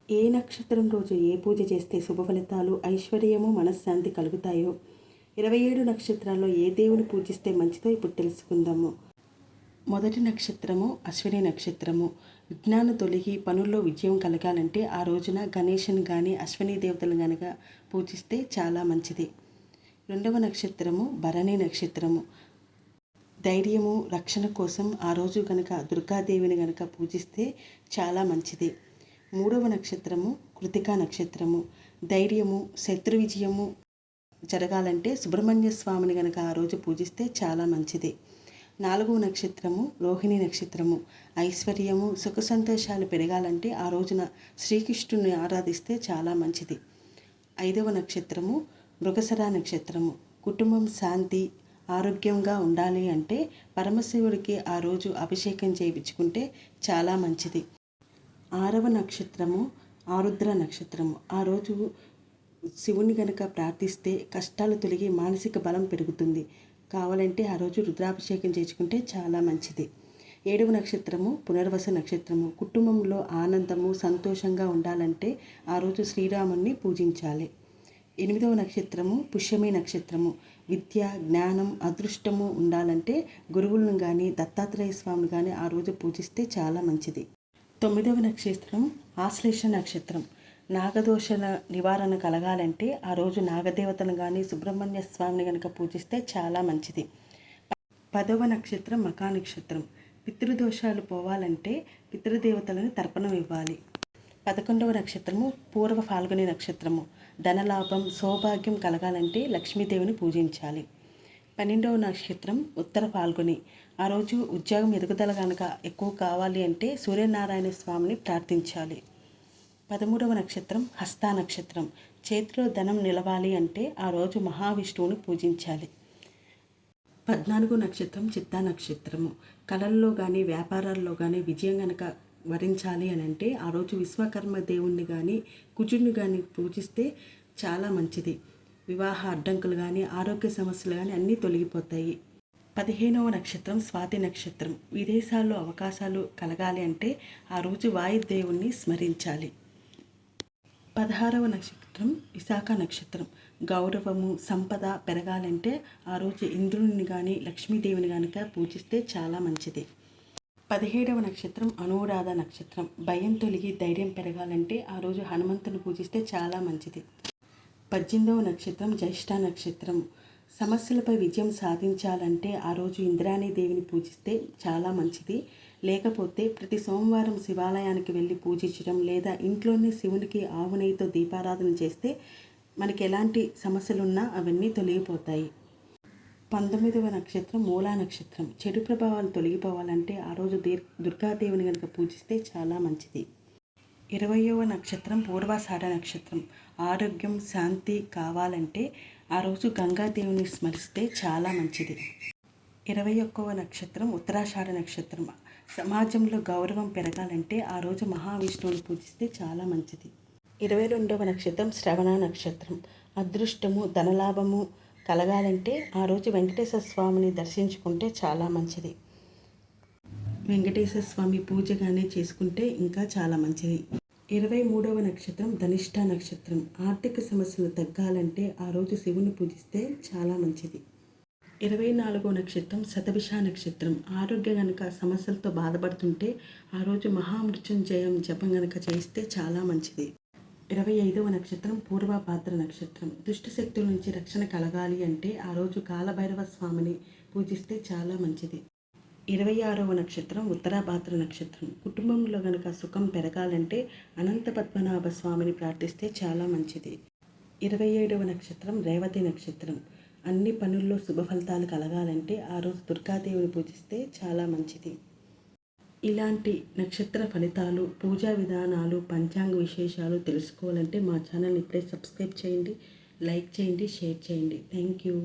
ఏ నక్షత్రం రోజు ఏ పూజ చేస్తే శుభ ఫలితాలు, ఐశ్వర్యము, మనశ్శాంతి కలుగుతాయో, 27 నక్షత్రాల్లో ఏ దేవుని పూజిస్తే మంచిదో ఇప్పుడు తెలుసుకుందాము. మొదటి నక్షత్రము అశ్విని నక్షత్రము. విజ్ఞానం తొలగి పనుల్లో విజయం కలగాలంటే ఆ రోజున గణేశుని కానీ అశ్విని దేవతలు కనుక పూజిస్తే చాలా మంచిది. రెండవ నక్షత్రము భరణి నక్షత్రము. ధైర్యము, రక్షణ కోసం ఆ రోజు కనుక దుర్గాదేవిని కనుక పూజిస్తే చాలా మంచిది. మూడవ నక్షత్రము కృతికా నక్షత్రము. ధైర్యము, శత్రు విజయము జరగాలంటే సుబ్రహ్మణ్య స్వామిని కనుక ఆ రోజు పూజిస్తే చాలా మంచిది. నాలుగవ నక్షత్రము రోహిణి నక్షత్రము. ఐశ్వర్యము, సుఖ సంతోషాలు పెరగాలంటే ఆ రోజున శ్రీకృష్ణుని ఆరాధిస్తే చాలా మంచిది. ఐదవ నక్షత్రము మృగశిర నక్షత్రము. కుటుంబం శాంతి, ఆరోగ్యంగా ఉండాలి అంటే పరమశివుడికి ఆ రోజు అభిషేకం చేయించుకుంటే చాలా మంచిది. ఆరవ నక్షత్రము ఆరుద్ర నక్షత్రము. ఆ రోజు శివుని గనుక ప్రార్థిస్తే కష్టాలు తొలగి మానసిక బలం పెరుగుతుంది. కావాలంటే ఆ రోజు రుద్రాభిషేకం చేసుకుంటే చాలా మంచిది. ఏడవ నక్షత్రము పునర్వస నక్షత్రము. కుటుంబంలో ఆనందము, సంతోషంగా ఉండాలంటే ఆ రోజు శ్రీరాముని పూజించాలి. ఎనిమిదవ నక్షత్రము పుష్యమి నక్షత్రము. విద్య, జ్ఞానం, అదృష్టము ఉండాలంటే గురువులను కానీ దత్తాత్రేయ స్వామిని కానీ ఆ రోజు పూజిస్తే చాలా మంచిది. తొమ్మిదవ నక్షత్రం ఆశ్లేష నక్షత్రం. నాగదోష నివారణ కలగాలంటే ఆ రోజు నాగదేవతను కానీ సుబ్రహ్మణ్య స్వామిని కనుక పూజిస్తే చాలా మంచిది. పదవ నక్షత్రం మఖా నక్షత్రం. పితృదోషాలు పోవాలంటే పితృదేవతలను తర్పణం ఇవ్వాలి. 11వ నక్షత్రము పూర్వ ఫాల్గుని నక్షత్రము. ధనలాభం, సౌభాగ్యం కలగాలంటే లక్ష్మీదేవిని పూజించాలి. 12వ నక్షత్రం ఉత్తర ఫాల్గుని. ఆ రోజు ఉద్యోగం ఎదుగుదల కనుక ఎక్కువ కావాలి అంటే సూర్యనారాయణ స్వామిని ప్రార్థించాలి. 13వ నక్షత్రం హస్త నక్షత్రం. చేతిలో ధనం నిలవాలి అంటే ఆ రోజు మహావిష్ణువుని పూజించాలి. 14వ నక్షత్రం చిత్తా నక్షత్రము. కళల్లో కానీ వ్యాపారాల్లో కానీ విజయం కనుక వరించాలి అని అంటే ఆ రోజు విశ్వకర్మ దేవుణ్ణి కానీ కుజుడిని కానీ పూజిస్తే చాలా మంచిది. వివాహ అడ్డంకులు కానీ ఆరోగ్య సమస్యలు కానీ అన్నీ తొలగిపోతాయి. 15వ నక్షత్రం స్వాతి నక్షత్రం. విదేశాల్లో అవకాశాలు కలగాలి అంటే ఆ రోజు వాయుదేవుణ్ణి స్మరించాలి. 16వ నక్షత్రం విశాఖ నక్షత్రం. గౌరవము, సంపద పెరగాలంటే ఆ రోజు ఇంద్రుని కానీ లక్ష్మీదేవిని కనుక పూజిస్తే చాలా మంచిది. 17వ నక్షత్రం అనురాధ నక్షత్రం. భయం తొలగి ధైర్యం పెరగాలంటే ఆ రోజు హనుమంతుని పూజిస్తే చాలా మంచిది. 18వ నక్షత్రం జ్యేష్ఠ నక్షత్రం. సమస్యలపై విజయం సాధించాలంటే ఆ రోజు ఇంద్రాణీ దేవిని పూజిస్తే చాలా మంచిది. లేకపోతే ప్రతి సోమవారం శివాలయానికి వెళ్ళి పూజించడం లేదా ఇంట్లోనే శివునికి ఆవు నెయ్యితో దీపారాధన చేస్తే మనకి ఎలాంటి సమస్యలున్నా అవన్నీ తొలగిపోతాయి. 19వ నక్షత్రం మూలా నక్షత్రం. చెడు ప్రభావాలు తొలగిపోవాలంటే ఆ రోజు దుర్గాదేవిని కనుక పూజిస్తే చాలా మంచిది. 20వ నక్షత్రం పూర్వాషాఢ నక్షత్రం. ఆరోగ్యం, శాంతి కావాలంటే ఆ రోజు గంగాదేవిని స్మరిస్తే చాలా మంచిది. 21వ నక్షత్రం ఉత్తరాషాఢ నక్షత్రం. సమాజంలో గౌరవం పెరగాలంటే ఆ రోజు మహావిష్ణువుని పూజిస్తే చాలా మంచిది. 22వ నక్షత్రం శ్రవణ నక్షత్రం. అదృష్టము, ధనలాభము కలగాలంటే ఆ రోజు వెంకటేశ్వర స్వామిని దర్శించుకుంటే చాలా మంచిది. వెంకటేశ్వర స్వామి పూజగానే చేసుకుంటే ఇంకా చాలా మంచిది. 23వ నక్షత్రం ధనిష్ట నక్షత్రం. ఆర్థిక సమస్యలు తగ్గాలంటే ఆ రోజు శివుని పూజిస్తే చాలా మంచిది. 24వ నక్షత్రం శతభిష నక్షత్రం. ఆరోగ్య గనుక సమస్యలతో బాధపడుతుంటే ఆ రోజు మహామృత్యుంజయం జపం గనుక చేస్తే చాలా మంచిది. 25వ నక్షత్రం పూర్వభాద్ర నక్షత్రం. దుష్ట శక్తుల నుంచి రక్షణ కలగాలి అంటే ఆ రోజు కాలభైరవ స్వామిని పూజిస్తే చాలా మంచిది. 26వ నక్షత్రం ఉత్తరాభాద్ర నక్షత్రం. కుటుంబంలో గనక సుఖం పెరగాలంటే అనంత పద్మనాభ స్వామిని ప్రార్థిస్తే చాలా మంచిది. 27వ నక్షత్రం రేవతి నక్షత్రం. అన్ని పనుల్లో శుభ ఫలితాలు కలగాలంటే ఆ రోజు దుర్గాదేవిని పూజిస్తే చాలా మంచిది. ఇలాంటి నక్షత్ర ఫలితాలు, పూజా విధానాలు, పంచాంగ విశేషాలు తెలుసుకోవాలంటే మా ఛానల్ని ఇప్పుడే సబ్స్క్రైబ్ చేయండి, లైక్ చేయండి, షేర్ చేయండి. Thank you.